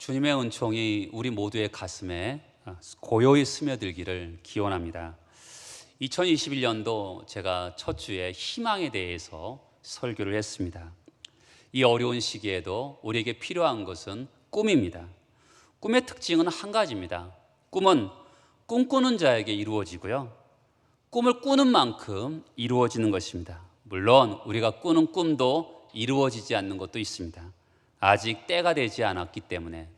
주님의 은총이 우리 모두의 가슴에 고요히 스며들기를 기원합니다. 2021년도 제가 첫 주에 희망에 대해서 설교를 했습니다. 이 어려운 시기에도 우리에게 필요한 것은 꿈입니다. 꿈의 특징은 한 가지입니다. 꿈은 꿈꾸는 자에게 이루어지고요, 꿈을 꾸는 만큼 이루어지는 것입니다. 물론 우리가 꾸는 꿈도 이루어지지 않는 것도 있습니다. 아직 때가 되지 않았기 때문에,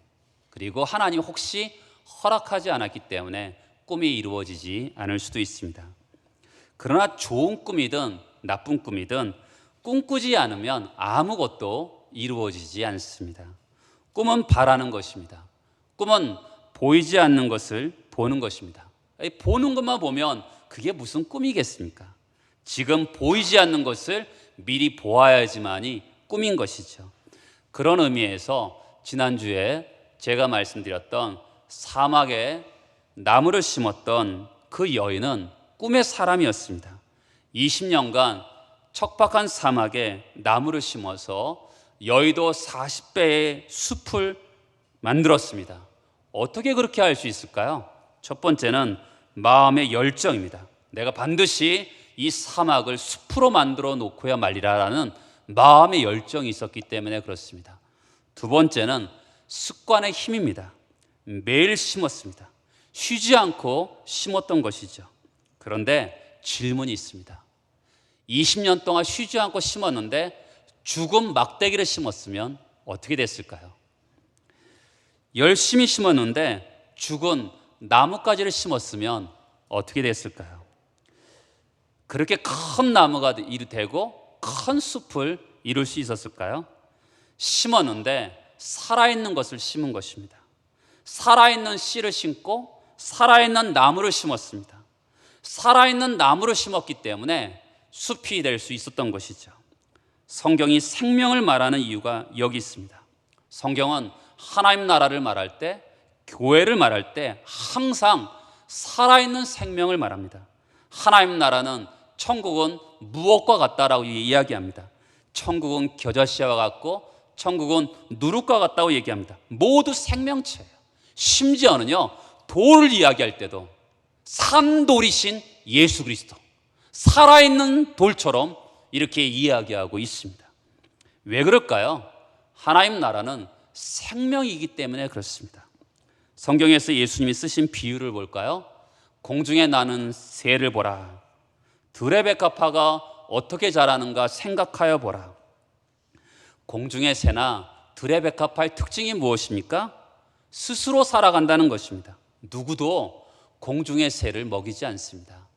그리고 하나님 혹시 허락하지 않았기 때문에 꿈이 이루어지지 않을 수도 있습니다. 그러나 좋은 꿈이든 나쁜 꿈이든 꿈꾸지 않으면 아무것도 이루어지지 않습니다. 꿈은 바라는 것입니다. 꿈은 보이지 않는 것을 보는 것입니다. 보는 것만 보면 그게 무슨 꿈이겠습니까? 지금 보이지 않는 것을 미리 보아야지만이 꿈인 것이죠. 그런 의미에서 지난주에 제가 말씀드렸던 사막에 나무를 심었던 그 여인은 꿈의 사람이었습니다. 20년간 척박한 사막에 나무를 심어서 여의도 40배의 숲을 만들었습니다. 어떻게 그렇게 할 수 있을까요? 첫 번째는 마음의 열정입니다. 내가 반드시 이 사막을 숲으로 만들어 놓고야 말리라라는 마음의 열정이 있었기 때문에 그렇습니다. 두 번째는 습관의 힘입니다. 매일 심었습니다. 쉬지 않고 심었던 것이죠. 그런데 질문이 있습니다. 20년 동안 쉬지 않고 심었는데 죽은 막대기를 심었으면 어떻게 됐을까요? 열심히 심었는데 죽은 나뭇가지를 심었으면 어떻게 됐을까요? 그렇게 큰 나무가 되고 큰 숲을 이룰 수 있었을까요? 심었는데 살아있는 것을 심은 것입니다. 살아있는 씨를 심고 살아있는 나무를 심었습니다. 살아있는 나무를 심었기 때문에 숲이 될 수 있었던 것이죠. 성경이 생명을 말하는 이유가 여기 있습니다. 성경은 하나님 나라를 말할 때, 교회를 말할 때 항상 살아있는 생명을 말합니다. 하나님 나라는, 천국은 무엇과 같다라고 이야기합니다. 천국은 겨자씨와 같고 천국은 누룩과 같다고 얘기합니다. 모두 생명체예요. 심지어는요, 돌을 이야기할 때도 산돌이신 예수 그리스도, 살아있는 돌처럼 이렇게 이야기하고 있습니다. 왜 그럴까요? 하나님 나라는 생명이기 때문에 그렇습니다. 성경에서 예수님이 쓰신 비유를 볼까요? 공중에 나는 새를 보라. 들의 백합화가 어떻게 자라는가 생각하여 보라. 공중의 새나 들의 백합화의 특징이 무엇입니까? 스스로 살아간다는 것입니다. 누구도 공중의 새를 먹이지 않습니다.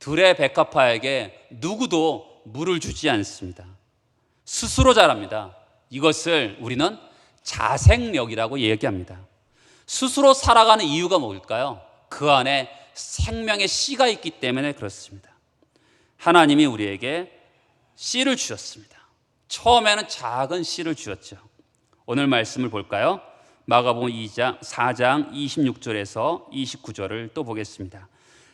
들의 백합화에게 누구도 물을 주지 않습니다. 스스로 자랍니다. 이것을 우리는 자생력이라고 얘기합니다. 스스로 살아가는 이유가 뭘까요? 그 안에 생명의 씨가 있기 때문에 그렇습니다. 하나님이 우리에게 씨를 주셨습니다. 처음에는 작은 씨를 주었죠. 오늘 말씀을 볼까요? 마가복음 4장 26절에서 29절을 또 보겠습니다.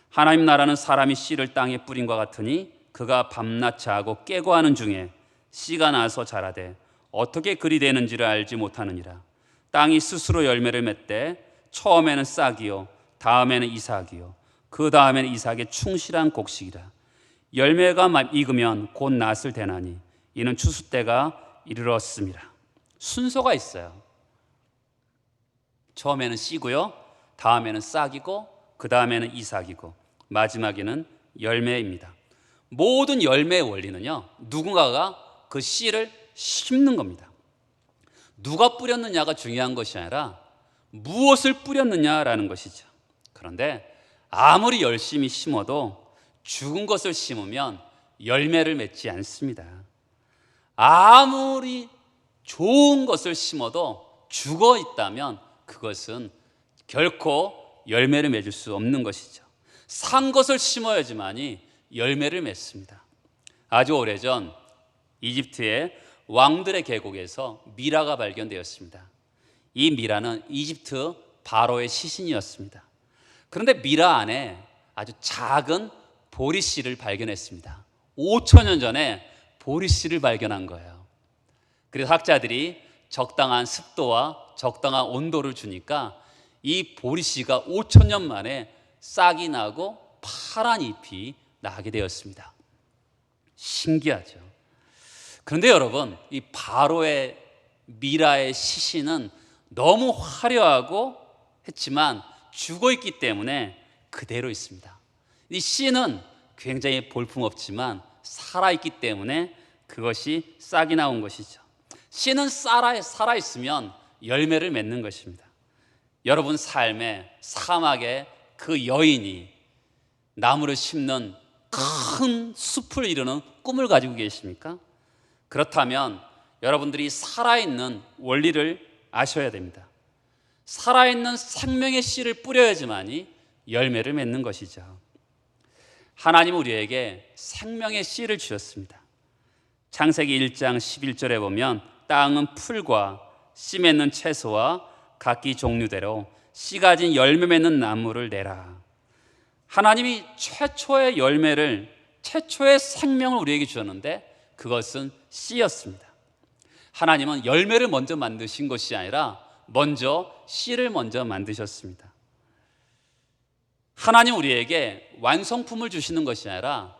하나님 나라는 사람이 씨를 땅에 뿌린 것 같으니 그가 밤낮 자고 깨고 하는 중에 씨가 나서 자라되 어떻게 그리 되는지를 알지 못하느니라. 땅이 스스로 열매를 맺되 처음에는 싹이요 다음에는 이삭이요 그 다음에는 이삭의 충실한 곡식이라. 열매가 익으면 곧 낫을 대나니 이는 추수 때가 이르렀습니다. 순서가 있어요. 처음에는 씨고요, 다음에는 싹이고, 그 다음에는 이삭이고, 마지막에는 열매입니다. 모든 열매의 원리는요, 누군가가 그 씨를 심는 겁니다. 누가 뿌렸느냐가 중요한 것이 아니라 무엇을 뿌렸느냐라는 것이죠. 그런데 아무리 열심히 심어도 죽은 것을 심으면 열매를 맺지 않습니다. 아무리 좋은 것을 심어도 죽어 있다면 그것은 결코 열매를 맺을 수 없는 것이죠. 산 것을 심어야지만이 열매를 맺습니다. 아주 오래전 이집트의 왕들의 계곡에서 미라가 발견되었습니다. 이 미라는 이집트 바로의 시신이었습니다. 그런데 미라 안에 아주 작은 보리씨를 발견했습니다. 5천년 전에 보리씨를 발견한 거예요. 그래서 학자들이 적당한 습도와 적당한 온도를 주니까 이 보리씨가 5천 년 만에 싹이 나고 파란 잎이 나게 되었습니다. 신기하죠. 그런데 여러분, 이 바로의 미라의 시신은 너무 화려하고 했지만 죽어있기 때문에 그대로 있습니다. 이 씨는 굉장히 볼품없지만 살아있기 때문에 그것이 싹이 나온 것이죠. 씨는 살아있으면 열매를 맺는 것입니다. 여러분 삶에 사막에 그 여인이 나무를 심는 큰 숲을 이루는 꿈을 가지고 계십니까? 그렇다면 여러분들이 살아있는 원리를 아셔야 됩니다. 살아있는 생명의 씨를 뿌려야지만이 열매를 맺는 것이죠. 하나님은 우리에게 생명의 씨를 주셨습니다. 창세기 1장 11절에 보면 땅은 풀과 씨 맺는 채소와 각기 종류대로 씨 가진 열매 맺는 나무를 내라. 하나님이 최초의 열매를, 최초의 생명을 우리에게 주셨는데 그것은 씨였습니다. 하나님은 열매를 먼저 만드신 것이 아니라 먼저 씨를 먼저 만드셨습니다. 하나님 우리에게 완성품을 주시는 것이 아니라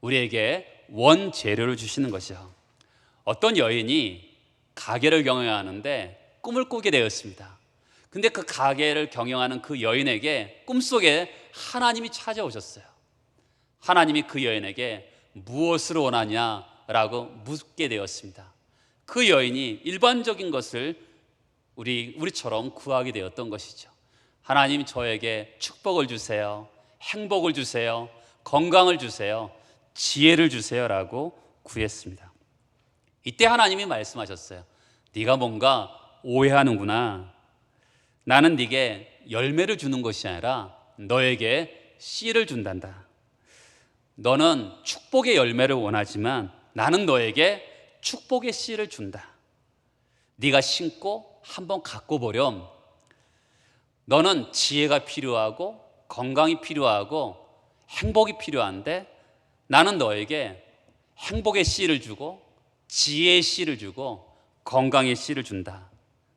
우리에게 원재료를 주시는 것이죠. 어떤 여인이 가게를 경영하는데 꿈을 꾸게 되었습니다. 근데 그 가게를 경영하는 그 여인에게 꿈속에 하나님이 찾아오셨어요. 하나님이 그 여인에게 무엇을 원하냐라고 묻게 되었습니다. 그 여인이 일반적인 것을 우리처럼 구하게 되었던 것이죠. 하나님 저에게 축복을 주세요, 행복을 주세요, 건강을 주세요, 지혜를 주세요라고 구했습니다. 이때 하나님이 말씀하셨어요. 네가 뭔가 오해하는구나. 나는 네게 열매를 주는 것이 아니라 너에게 씨를 준단다. 너는 축복의 열매를 원하지만 나는 너에게 축복의 씨를 준다. 네가 심고 한번 갖고 보렴. 너는 지혜가 필요하고 건강이 필요하고 행복이 필요한데 나는 너에게 행복의 씨를 주고 지혜의 씨를 주고 건강의 씨를 준다.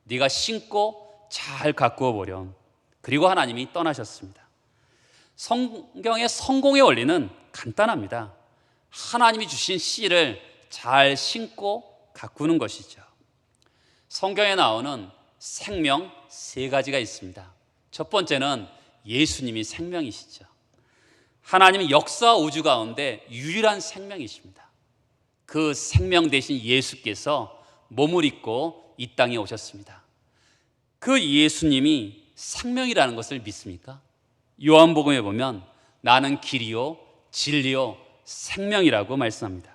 네가 심고 잘 가꾸어 보렴. 그리고 하나님이 떠나셨습니다. 성경의 성공의 원리는 간단합니다. 하나님이 주신 씨를 잘 심고 가꾸는 것이죠. 성경에 나오는 생명 세 가지가 있습니다. 첫 번째는 예수님이 생명이시죠. 하나님은 역사 우주 가운데 유일한 생명이십니다. 그 생명 대신 예수께서 몸을 입고 이 땅에 오셨습니다. 그 예수님이 생명이라는 것을 믿습니까? 요한복음에 보면 나는 길이요 진리요 생명이라고 말씀합니다.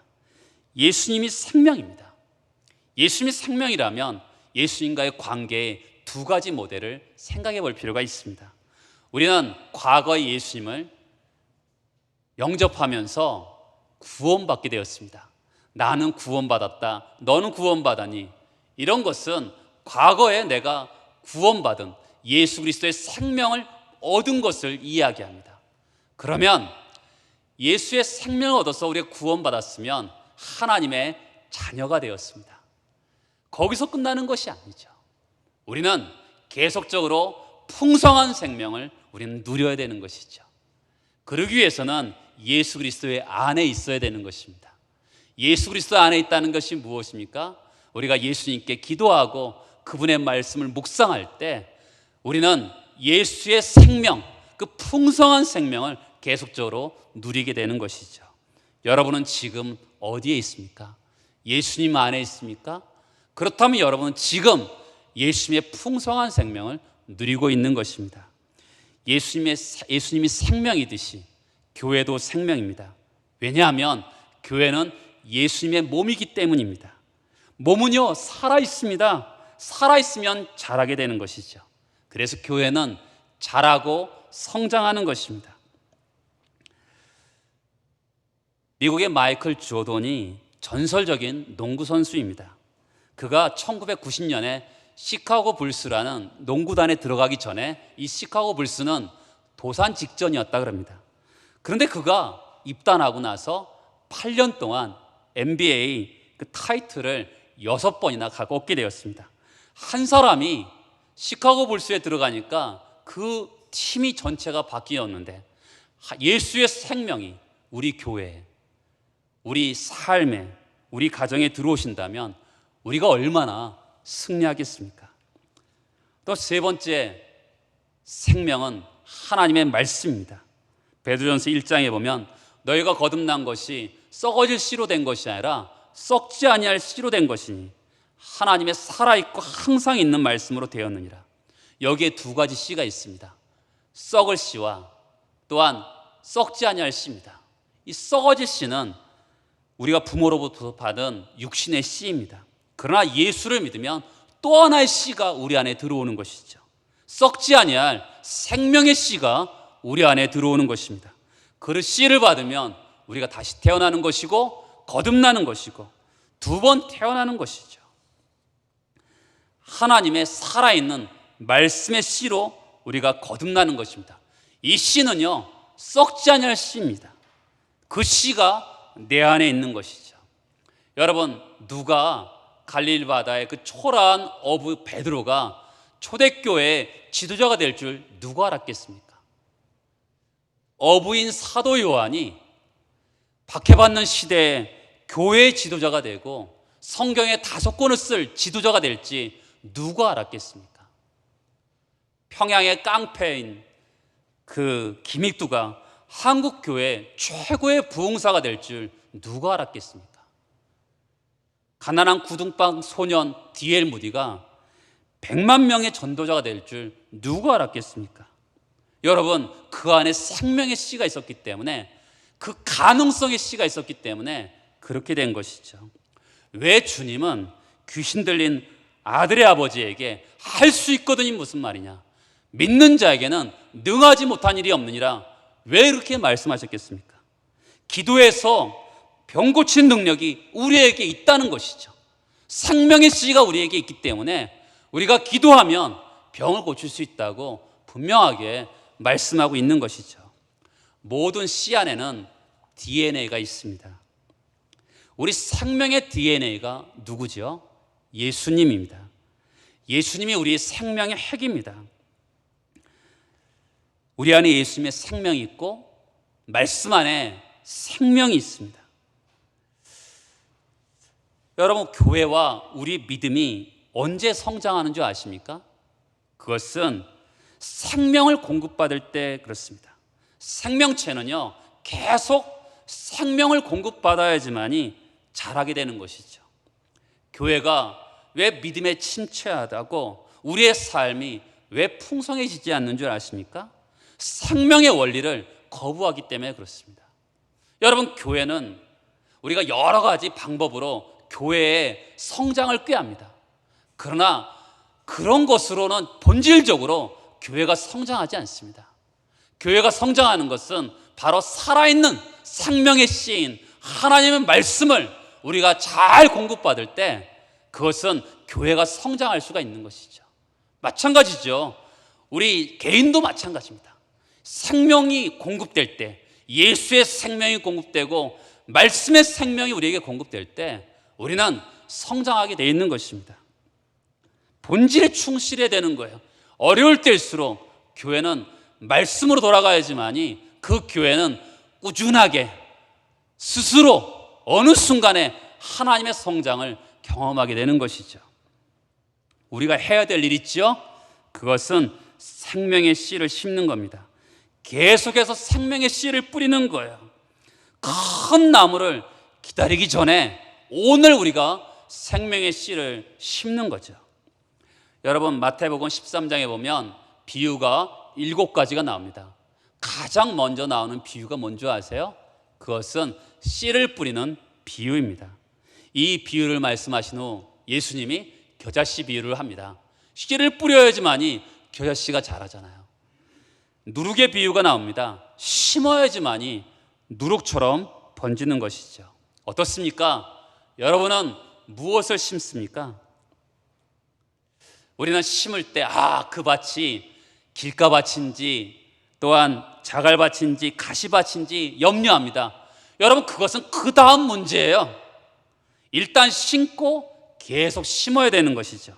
예수님이 생명입니다. 예수님이 생명이라면 예수님과의 관계의 두 가지 모델을 생각해 볼 필요가 있습니다. 우리는 과거의 예수님을 영접하면서 구원받게 되었습니다. 나는 구원받았다, 너는 구원받았니? 이런 것은 과거에 내가 구원받은 예수 그리스도의 생명을 얻은 것을 이야기합니다. 그러면 예수의 생명을 얻어서 우리가 구원받았으면 하나님의 자녀가 되었습니다. 거기서 끝나는 것이 아니죠. 우리는 계속적으로 풍성한 생명을 우리는 누려야 되는 것이죠. 그러기 위해서는 예수 그리스도의 안에 있어야 되는 것입니다. 예수 그리스도 안에 있다는 것이 무엇입니까? 우리가 예수님께 기도하고 그분의 말씀을 묵상할 때 우리는 예수의 생명, 그 풍성한 생명을 계속적으로 누리게 되는 것이죠. 여러분은 지금 어디에 있습니까? 예수님 안에 있습니까? 그렇다면 여러분은 지금 예수님의 풍성한 생명을 누리고 있는 것입니다. 예수님이 생명이듯이 교회도 생명입니다. 왜냐하면 교회는 예수님의 몸이기 때문입니다. 몸은요 살아있습니다. 살아있으면 자라게 되는 것이죠. 그래서 교회는 자라고 성장하는 것입니다. 미국의 마이클 조던이 전설적인 농구 선수입니다. 그가 1990년에 시카고 불스라는 농구단에 들어가기 전에 이 시카고 불스는 도산 직전이었다 그럽니다. 그런데 그가 입단하고 나서 8년 동안 NBA 그 타이틀을 6번이나 갖고 얻게 되었습니다. 한 사람이 시카고 불스에 들어가니까 그 팀이 전체가 바뀌었는데 예수의 생명이 우리 교회에, 우리 삶에, 우리 가정에 들어오신다면 우리가 얼마나 승리하겠습니까? 또 세 번째 생명은 하나님의 말씀입니다. 베드로전서 1장에 보면 너희가 거듭난 것이 썩어질 씨로 된 것이 아니라 썩지 아니할 씨로 된 것이니 하나님의 살아있고 항상 있는 말씀으로 되었느니라. 여기에 두 가지 씨가 있습니다. 썩을 씨와 또한 썩지 아니할 씨입니다. 이 썩어질 씨는 우리가 부모로부터 받은 육신의 씨입니다. 그러나 예수를 믿으면 또 하나의 씨가 우리 안에 들어오는 것이죠. 썩지 아니할 생명의 씨가 우리 안에 들어오는 것입니다. 그 씨를 받으면 우리가 다시 태어나는 것이고 거듭나는 것이고 두 번 태어나는 것이죠. 하나님의 살아있는 말씀의 씨로 우리가 거듭나는 것입니다. 이 씨는요, 썩지 아니할 씨입니다. 그 씨가 내 안에 있는 것이죠. 여러분, 누가 갈릴리 바다의 그 초라한 어부 베드로가 초대교회의 지도자가 될 줄 누가 알았겠습니까? 어부인 사도 요한이 박해받는 시대에 교회의 지도자가 되고 성경의 5권을 쓸 지도자가 될지 누가 알았겠습니까? 평양의 깡패인 그 김익두가 한국교회 최고의 부흥사가 될 줄 누가 알았겠습니까? 가난한 구둥방 소년 D.L. 무디가 100만 명의 전도자가 될 줄 누가 알았겠습니까? 여러분, 그 안에 생명의 씨가 있었기 때문에, 그 가능성의 씨가 있었기 때문에 그렇게 된 것이죠. 왜 주님은 귀신 들린 아들의 아버지에게 할 수 있거든이 무슨 말이냐, 믿는 자에게는 능하지 못한 일이 없느니라, 왜 이렇게 말씀하셨겠습니까? 기도에서 병 고친 능력이 우리에게 있다는 것이죠. 생명의 씨가 우리에게 있기 때문에 우리가 기도하면 병을 고칠 수 있다고 분명하게 말씀하고 있는 것이죠. 모든 씨 안에는 DNA가 있습니다. 우리 생명의 DNA가 누구죠? 예수님입니다. 예수님이 우리의 생명의 핵입니다. 우리 안에 예수님의 생명이 있고 말씀 안에 생명이 있습니다. 여러분, 교회와 우리 믿음이 언제 성장하는 줄 아십니까? 그것은 생명을 공급받을 때 그렇습니다. 생명체는요, 계속 생명을 공급받아야지만이 자라게 되는 것이죠. 교회가 왜 믿음에 침체하다고, 우리의 삶이 왜 풍성해지지 않는 줄 아십니까? 생명의 원리를 거부하기 때문에 그렇습니다. 여러분, 교회는 우리가 여러 가지 방법으로 교회의 성장을 꾀합니다. 그러나 그런 것으로는 본질적으로 교회가 성장하지 않습니다. 교회가 성장하는 것은 바로 살아있는 생명의 씨인 하나님의 말씀을 우리가 잘 공급받을 때, 그것은 교회가 성장할 수가 있는 것이죠. 마찬가지죠. 우리 개인도 마찬가지입니다. 생명이 공급될 때, 예수의 생명이 공급되고 말씀의 생명이 우리에게 공급될 때 우리는 성장하게 되어 있는 것입니다. 본질에 충실해야 되는 거예요. 어려울 때일수록 교회는 말씀으로 돌아가야지만이 그 교회는 꾸준하게 스스로 어느 순간에 하나님의 성장을 경험하게 되는 것이죠. 우리가 해야 될 일이 있죠. 그것은 생명의 씨를 심는 겁니다. 계속해서 생명의 씨를 뿌리는 거예요. 큰 나무를 기다리기 전에 오늘 우리가 생명의 씨를 심는 거죠. 여러분, 마태복음 13장에 보면 비유가 7가지가 나옵니다. 가장 먼저 나오는 비유가 뭔지 아세요? 그것은 씨를 뿌리는 비유입니다. 이 비유를 말씀하신 후 예수님이 겨자씨 비유를 합니다. 씨를 뿌려야지만이 겨자씨가 자라잖아요. 누룩의 비유가 나옵니다. 심어야지만이 누룩처럼 번지는 것이죠. 어떻습니까? 여러분은 무엇을 심습니까? 우리는 심을 때 그 밭이 길가밭인지 또한 자갈밭인지 가시밭인지 염려합니다. 여러분, 그것은 그 다음 문제예요. 일단 심고 계속 심어야 되는 것이죠.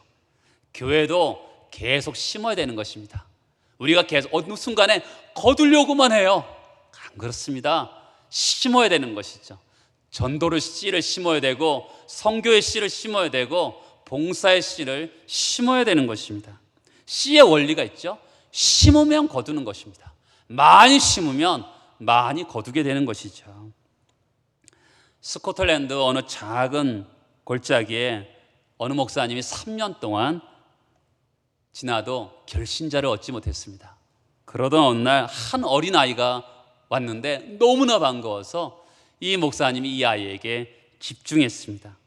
교회도 계속 심어야 되는 것입니다. 우리가 계속 어느 순간에 거두려고만 해요. 안 그렇습니다. 심어야 되는 것이죠. 전도의 씨를 심어야 되고, 선교의 씨를 심어야 되고, 봉사의 씨를 심어야 되는 것입니다. 씨의 원리가 있죠. 심으면 거두는 것입니다. 많이 심으면 많이 거두게 되는 것이죠. 스코틀랜드 어느 작은 골짜기에 어느 목사님이 3년 동안 지나도 결신자를 얻지 못했습니다. 그러던 어느 날 한 어린아이가 왔는데 너무나 반가워서 이 목사님이 이 아이에게 집중했습니다.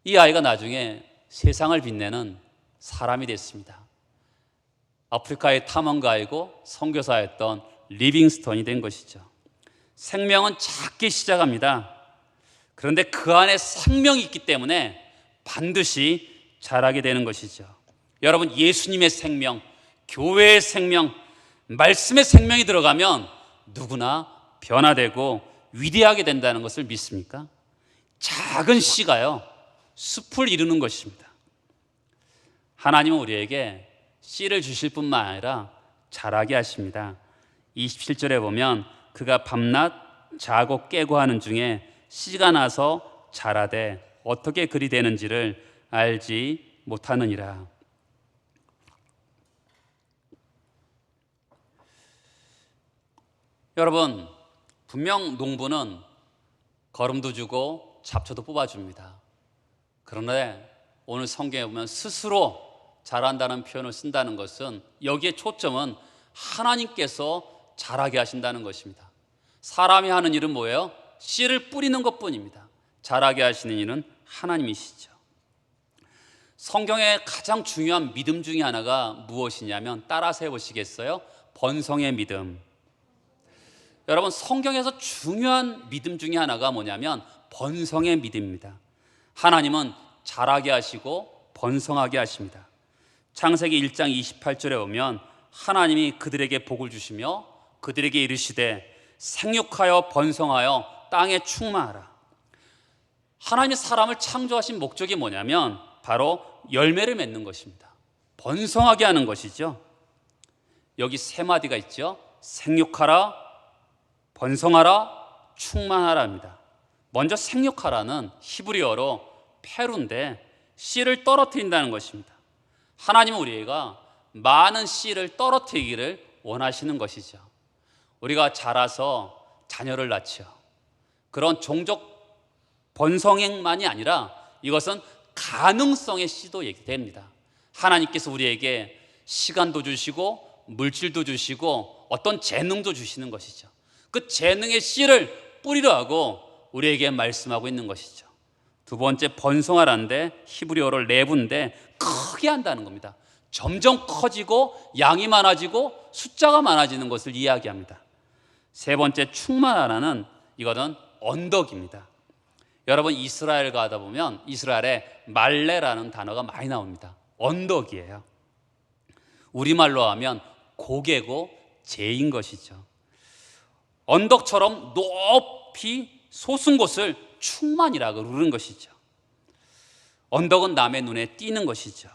이 아이가 나중에 세상을 빛내는 사람이 됐습니다. 아프리카의 탐험가이고 선교사였던 리빙스턴이 된 것이죠. 생명은 작게 시작합니다. 그런데 그 안에 생명이 있기 때문에 반드시 자라게 되는 것이죠. 여러분, 예수님의 생명, 교회의 생명, 말씀의 생명이 들어가면 누구나 변화되고 위대하게 된다는 것을 믿습니까? 작은 씨가요, 숲을 이루는 것입니다. 하나님은 우리에게 씨를 주실 뿐만 아니라 자라게 하십니다. 27절에 보면 그가 밤낮 자고 깨고 하는 중에 씨가 나서 자라되 어떻게 그리 되는지를 알지 못하느니라. 여러분, 분명 농부는 거름도 주고 잡초도 뽑아줍니다. 그런데 오늘 성경에 보면 스스로 자란다는 표현을 쓴다는 것은 여기에 초점은 하나님께서 자라게 하신다는 것입니다. 사람이 하는 일은 뭐예요? 씨를 뿌리는 것뿐입니다. 자라게 하시는 일은 하나님이시죠. 성경의 가장 중요한 믿음 중에 하나가 무엇이냐면, 따라서 해보시겠어요? 번성의 믿음. 여러분, 성경에서 중요한 믿음 중에 하나가 뭐냐면 번성의 믿음입니다. 하나님은 자라게 하시고 번성하게 하십니다. 창세기 1장 28절에 보면 하나님이 그들에게 복을 주시며 그들에게 이르시되 생육하여 번성하여 땅에 충만하라. 하나님이 사람을 창조하신 목적이 뭐냐면 바로 열매를 맺는 것입니다. 번성하게 하는 것이죠. 여기 세 마디가 있죠. 생육하라, 번성하라, 충만하라입니다. 먼저 생육하라는 히브리어로 페루인데 씨를 떨어뜨린다는 것입니다. 하나님은 우리가 많은 씨를 떨어뜨리기를 원하시는 것이죠. 우리가 자라서 자녀를 낳죠. 그런 종족 번성행만이 아니라 이것은 가능성의 씨도 얘기됩니다. 하나님께서 우리에게 시간도 주시고 물질도 주시고 어떤 재능도 주시는 것이죠. 그 재능의 씨를 뿌리려 하고 우리에게 말씀하고 있는 것이죠. 두 번째, 번성하라는데 히브리어로 레브인데 크게 한다는 겁니다. 점점 커지고 양이 많아지고 숫자가 많아지는 것을 이야기합니다. 세 번째, 충만하라는 이거는 언덕입니다. 여러분, 이스라엘 가다 보면 이스라엘에 말레라는 단어가 많이 나옵니다. 언덕이에요. 우리말로 하면 고개고 제인 것이죠. 언덕처럼 높이 솟은 곳을 충만이라고 부르는 것이죠. 언덕은 남의 눈에 띄는 것이죠.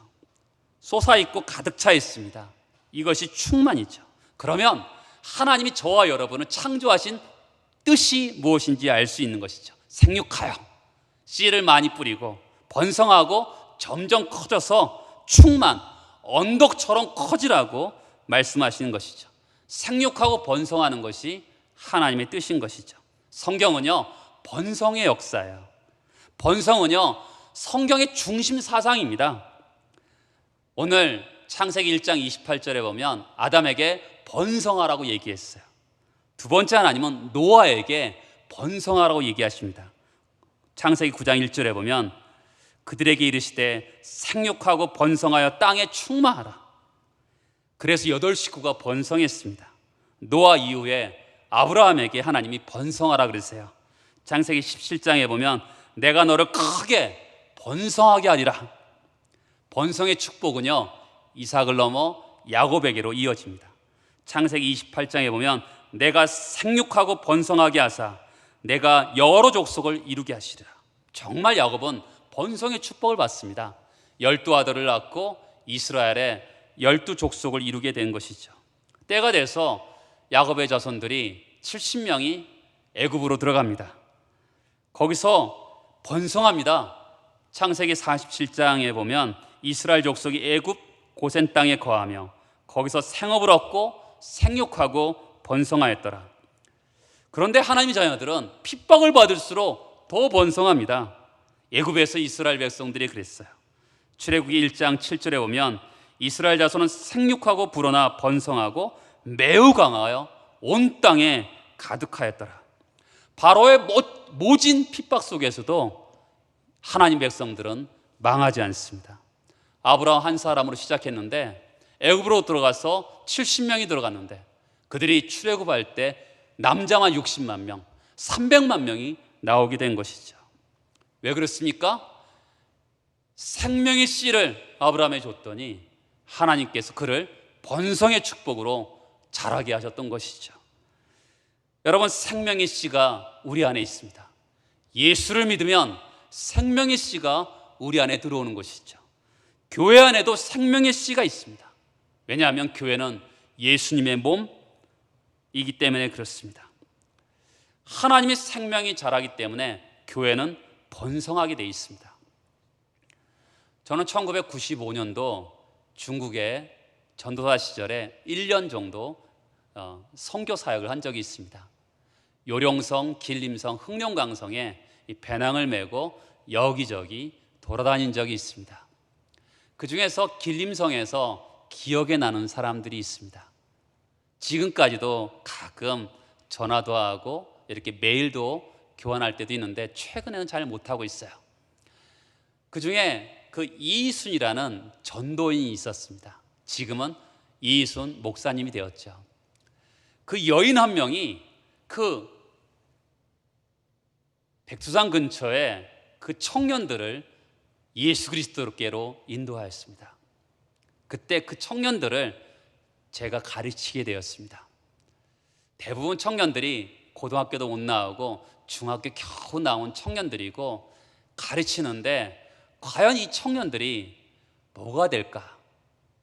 솟아있고 가득 차 있습니다. 이것이 충만이죠. 그러면 하나님이 저와 여러분을 창조하신 뜻이 무엇인지 알 수 있는 것이죠. 생육하여 씨를 많이 뿌리고 번성하고 점점 커져서 충만, 언덕처럼 커지라고 말씀하시는 것이죠. 생육하고 번성하는 것이 하나님의 뜻인 것이죠. 성경은요, 번성의 역사예요. 번성은요, 성경의 중심 사상입니다. 오늘 창세기 1장 28절에 보면 아담에게 번성하라고 얘기했어요. 두 번째, 하나님은 노아에게 번성하라고 얘기하십니다. 창세기 9장 1절에 보면 그들에게 이르시되 생육하고 번성하여 땅에 충만하라. 그래서 8 식구가 번성했습니다. 노아 이후에 아브라함에게 하나님이 번성하라 그러세요. 창세기 17장에 보면 내가 너를 크게 번성하게 하리라. 번성의 축복은요, 이삭을 넘어 야곱에게로 이어집니다. 창세기 28장에 보면 내가 생육하고 번성하게 하사 내가 여러 족속을 이루게 하시리라. 정말 야곱은 번성의 축복을 받습니다. 12 아들을 낳고 이스라엘의 12족속을 이루게 된 것이죠. 때가 돼서 야곱의 자손들이 70명이 애굽으로 들어갑니다. 거기서 번성합니다. 창세기 47장에 보면 이스라엘 족속이 애굽 고센 땅에 거하며 거기서 생업을 얻고 생육하고 번성하였더라. 그런데 하나님의 자녀들은 핍박을 받을수록 더 번성합니다. 애굽에서 이스라엘 백성들이 그랬어요. 출애굽기 1장 7절에 보면 이스라엘 자손은 생육하고 불어나 번성하고 매우 강하여 온 땅에 가득하였더라. 바로의 모진 핍박 속에서도 하나님 백성들은 망하지 않습니다. 아브라함 한 사람으로 시작했는데 애굽으로 들어가서 70명이 들어갔는데 그들이 출애굽할 때 남자만 60만 명, 300만 명이 나오게 된 것이죠. 왜 그렇습니까? 생명의 씨를 아브라함에 줬더니 하나님께서 그를 번성의 축복으로 자라게 하셨던 것이죠. 여러분, 생명의 씨가 우리 안에 있습니다. 예수를 믿으면 생명의 씨가 우리 안에 들어오는 것이죠. 교회 안에도 생명의 씨가 있습니다. 왜냐하면 교회는 예수님의 몸이기 때문에 그렇습니다. 하나님의 생명이 자라기 때문에 교회는 번성하게 되어 있습니다. 저는 1995년도 중국의 전도사 시절에 1년 정도 선교 사역을 한 적이 있습니다. 요령성, 길림성, 흑룡강성에 배낭을 메고 여기저기 돌아다닌 적이 있습니다. 그 중에서 길림성에서 기억에 나는 사람들이 있습니다. 지금까지도 가끔 전화도 하고 이렇게 메일도 교환할 때도 있는데 최근에는 잘 못하고 있어요. 그 중에 그 이순이라는 전도인이 있었습니다. 지금은 이순 목사님이 되었죠. 그 여인 한 명이 그 백두산 근처에 그 청년들을 예수 그리스도께로 인도하였습니다. 그때 그 청년들을 제가 가르치게 되었습니다. 대부분 청년들이 고등학교도 못 나오고 중학교 겨우 나온 청년들이고 가르치는데 과연 이 청년들이 뭐가 될까?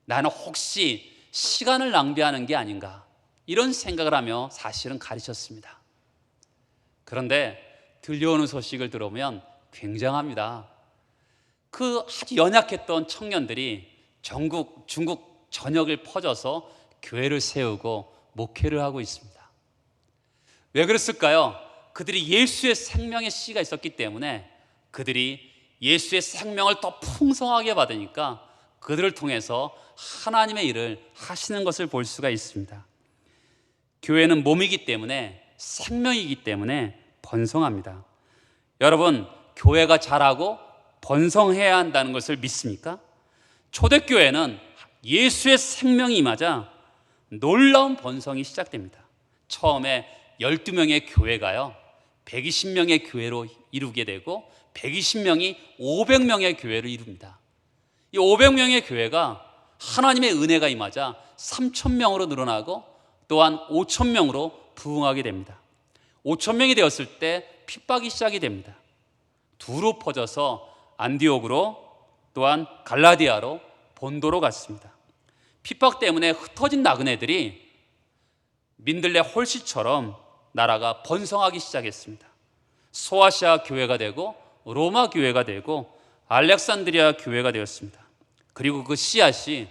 나는 혹시 시간을 낭비하는 게 아닌가? 이런 생각을 하며 사실은 가르쳤습니다. 그런데 들려오는 소식을 들어보면 굉장합니다. 그 아주 연약했던 청년들이 전국, 중국 전역을 퍼져서 교회를 세우고 목회를 하고 있습니다. 왜 그랬을까요? 그들이 예수의 생명의 씨가 있었기 때문에 그들이 예수의 생명을 더 풍성하게 받으니까 그들을 통해서 하나님의 일을 하시는 것을 볼 수가 있습니다. 교회는 몸이기 때문에 생명이기 때문에 번성합니다. 여러분, 교회가 자라고 번성해야 한다는 것을 믿습니까? 초대교회는 예수의 생명이 임하자 놀라운 번성이 시작됩니다. 처음에 12명의 교회가요 120명의 교회로 이루게 되고 120명이 500명의 교회를 이룹니다. 이 500명의 교회가 하나님의 은혜가 임하자 3,000명으로 늘어나고 또한 5,000명으로 부흥하게 됩니다. 5,000명이 되었을 때 핍박이 시작이 됩니다. 두루 퍼져서 안디옥으로 또한 갈라디아로 본도로 갔습니다. 핍박 때문에 흩어진 나그네들이 민들레 홀씨처럼 나라가 번성하기 시작했습니다. 소아시아 교회가 되고 로마 교회가 되고 알렉산드리아 교회가 되었습니다. 그리고 그 씨앗이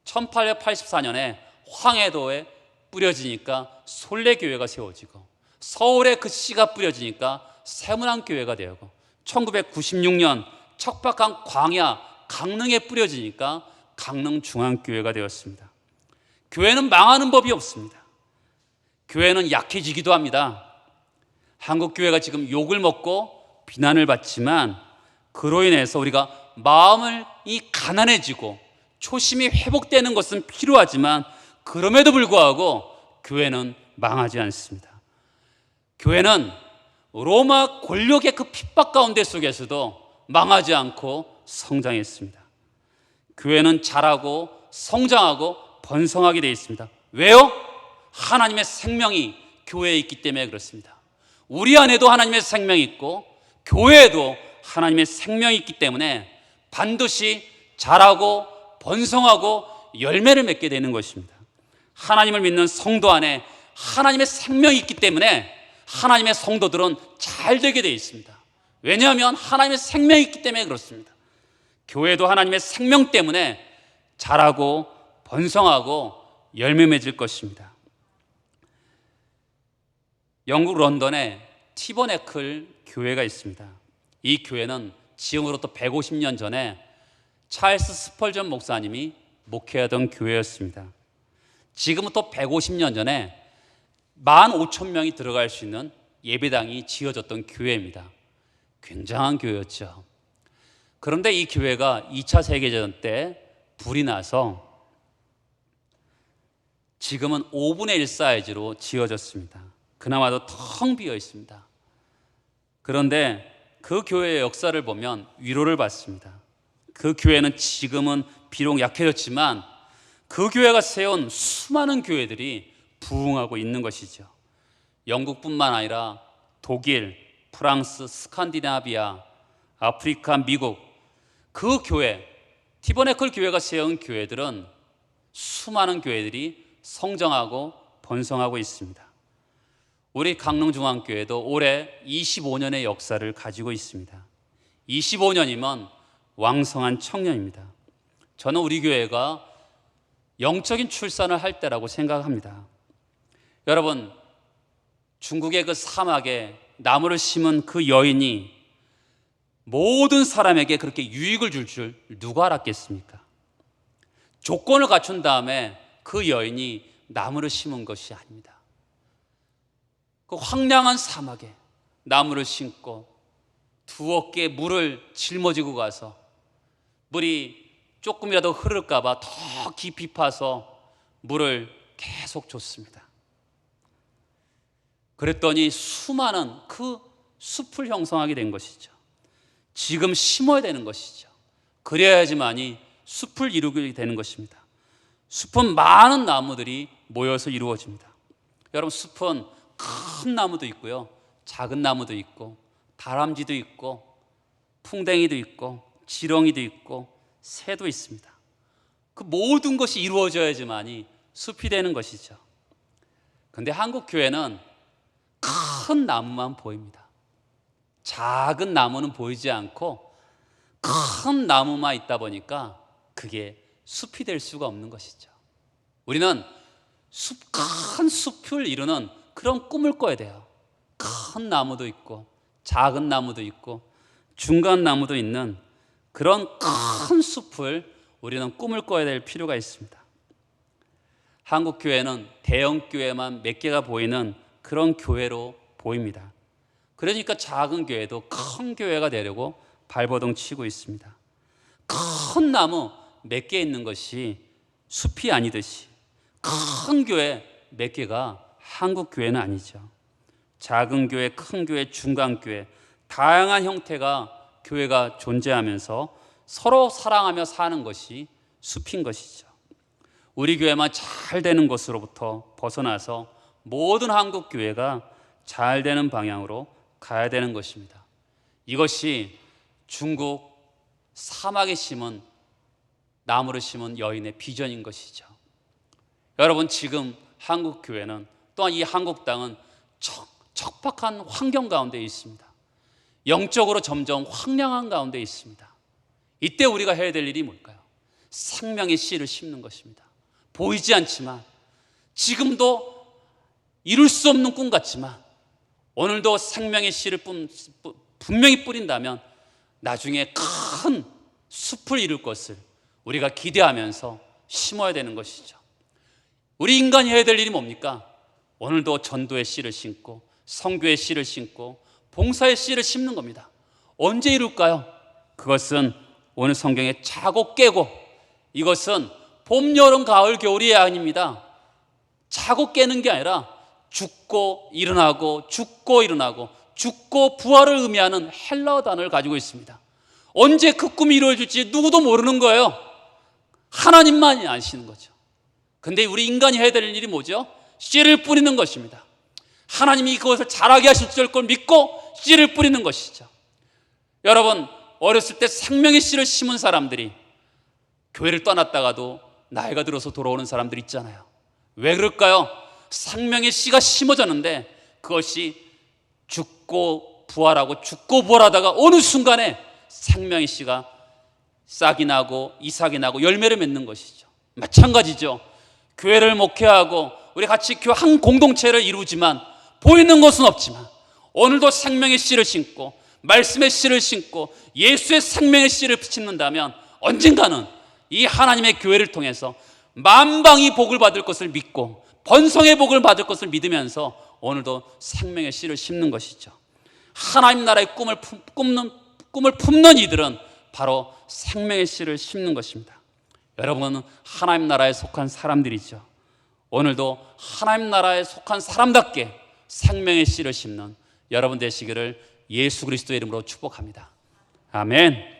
1884년에 황해도에 뿌려지니까 솔레교회가 세워지고 서울에 그 씨가 뿌려지니까 세문안교회가 되고 1996년 척박한 광야 강릉에 뿌려지니까 강릉중앙교회가 되었습니다. 교회는 망하는 법이 없습니다. 교회는 약해지기도 합니다. 한국교회가 지금 욕을 먹고 비난을 받지만 그로 인해서 우리가 마음이 가난해지고 초심이 회복되는 것은 필요하지만 그럼에도 불구하고 교회는 망하지 않습니다. 교회는 로마 권력의 그 핍박 가운데 속에서도 망하지 않고 성장했습니다. 교회는 자라고 성장하고 번성하게 되어 있습니다. 왜요? 하나님의 생명이 교회에 있기 때문에 그렇습니다. 우리 안에도 하나님의 생명이 있고 교회에도 하나님의 생명이 있기 때문에 반드시 자라고 번성하고 열매를 맺게 되는 것입니다. 하나님을 믿는 성도 안에 하나님의 생명이 있기 때문에 하나님의 성도들은 잘 되게 되어 있습니다. 왜냐하면 하나님의 생명이 있기 때문에 그렇습니다. 교회도 하나님의 생명 때문에 자라고 번성하고 열매 맺을 것입니다. 영국 런던에 티버네클 교회가 있습니다. 이 교회는 지금으로부터 150년 전에 찰스 스펄전 목사님이 목회하던 교회였습니다. 지금부터 150년 전에 15,000명이 들어갈 수 있는 예배당이 지어졌던 교회입니다. 굉장한 교회였죠. 그런데 이 교회가 2차 세계대전 때 불이 나서 지금은 5분의 1 사이즈로 지어졌습니다. 그나마도 텅 비어 있습니다. 그런데 그 교회의 역사를 보면 위로를 받습니다. 그 교회는 지금은 비록 약해졌지만 그 교회가 세운 수많은 교회들이 부흥하고 있는 것이죠. 영국뿐만 아니라 독일, 프랑스, 스칸디나비아, 아프리카, 미국, 그 교회, 티버네클 교회가 세운 교회들은 수많은 교회들이 성장하고 번성하고 있습니다. 우리 강릉중앙교회도 올해 25년의 역사를 가지고 있습니다. 25년이면 왕성한 청년입니다. 저는 우리 교회가 영적인 출산을 할 때라고 생각합니다. 여러분, 중국의 그 사막에 나무를 심은 그 여인이 모든 사람에게 그렇게 유익을 줄 줄 누가 알았겠습니까? 조건을 갖춘 다음에 그 여인이 나무를 심은 것이 아닙니다. 그 황량한 사막에 나무를 심고 두 어깨에 물을 짊어지고 가서 물이 조금이라도 흐를까 봐 더 깊이 파서 물을 계속 줬습니다. 그랬더니 수많은 그 숲을 형성하게 된 것이죠. 지금 심어야 되는 것이죠. 그래야지만이 숲을 이루게 되는 것입니다. 숲은 많은 나무들이 모여서 이루어집니다. 여러분, 숲은 큰 나무도 있고요, 작은 나무도 있고, 다람쥐도 있고, 풍뎅이도 있고, 지렁이도 있고, 새도 있습니다. 그 모든 것이 이루어져야지만이 숲이 되는 것이죠. 그런데 한국 교회는 큰 나무만 보입니다. 작은 나무는 보이지 않고 큰 나무만 있다 보니까 그게 숲이 될 수가 없는 것이죠. 우리는 큰 숲을 이루는 그런 꿈을 꿔야 돼요. 큰 나무도 있고 작은 나무도 있고 중간 나무도 있는 그런 큰 숲을 우리는 꿈을 꿔야 될 필요가 있습니다. 한국 교회는 대형 교회만 몇 개가 보이는 그런 교회로 보입니다. 그러니까 작은 교회도 큰 교회가 되려고 발버둥 치고 있습니다. 큰 나무 몇 개 있는 것이 숲이 아니듯이 큰 교회 몇 개가 한국 교회는 아니죠. 작은 교회, 큰 교회, 중간 교회, 다양한 형태가 교회가 존재하면서 서로 사랑하며 사는 것이 숲인 것이죠. 우리 교회만 잘 되는 것으로부터 벗어나서 모든 한국 교회가 잘 되는 방향으로 가야 되는 것입니다. 이것이 중국 사막에 심은 나무를 심은 여인의 비전인 것이죠. 여러분, 지금 한국 교회는 또한 이 한국 땅은 척박한 환경 가운데 있습니다. 영적으로 점점 황량한 가운데 있습니다. 이때 우리가 해야 될 일이 뭘까요? 생명의 씨를 심는 것입니다. 보이지 않지만, 지금도 이룰 수 없는 꿈 같지만 오늘도 생명의 씨를 분명히 뿌린다면 나중에 큰 숲을 이룰 것을 우리가 기대하면서 심어야 되는 것이죠. 우리 인간이 해야 될 일이 뭡니까? 오늘도 전도의 씨를 심고 선교의 씨를 심고 봉사의 씨를 심는 겁니다. 언제 이룰까요? 그것은 오늘 성경에 자고 깨고, 이것은 봄, 여름, 가을, 겨울이 아닙니다. 자고 깨는 게 아니라 죽고 일어나고 죽고 일어나고 죽고 부활을 의미하는 헬라어 단어를 가지고 있습니다. 언제 그 꿈이 이루어질지 누구도 모르는 거예요. 하나님만이 아시는 거죠. 근데 우리 인간이 해야 될 일이 뭐죠? 씨를 뿌리는 것입니다. 하나님이 그것을 자라게 하실 걸 믿고 씨를 뿌리는 것이죠. 여러분, 어렸을 때 생명의 씨를 심은 사람들이 교회를 떠났다가도 나이가 들어서 돌아오는 사람들 있잖아요. 왜 그럴까요? 생명의 씨가 심어졌는데 그것이 죽고 부활하고 죽고 부활하다가 어느 순간에 생명의 씨가 싹이 나고 이삭이 나고 열매를 맺는 것이죠. 마찬가지죠. 교회를 목회하고 우리 같이 한 공동체를 이루지만 보이는 것은 없지만 오늘도 생명의 씨를 심고 말씀의 씨를 심고 예수의 생명의 씨를 심는다면 언젠가는 이 하나님의 교회를 통해서 만방이 복을 받을 것을 믿고 번성의 복을 받을 것을 믿으면서 오늘도 생명의 씨를 심는 것이죠. 하나님 나라의 꿈을 품는 이들은 바로 생명의 씨를 심는 것입니다. 여러분은 하나님 나라에 속한 사람들이죠. 오늘도 하나님 나라에 속한 사람답게 생명의 씨를 심는 여러분 되시기를 예수 그리스도의 이름으로 축복합니다. 아멘.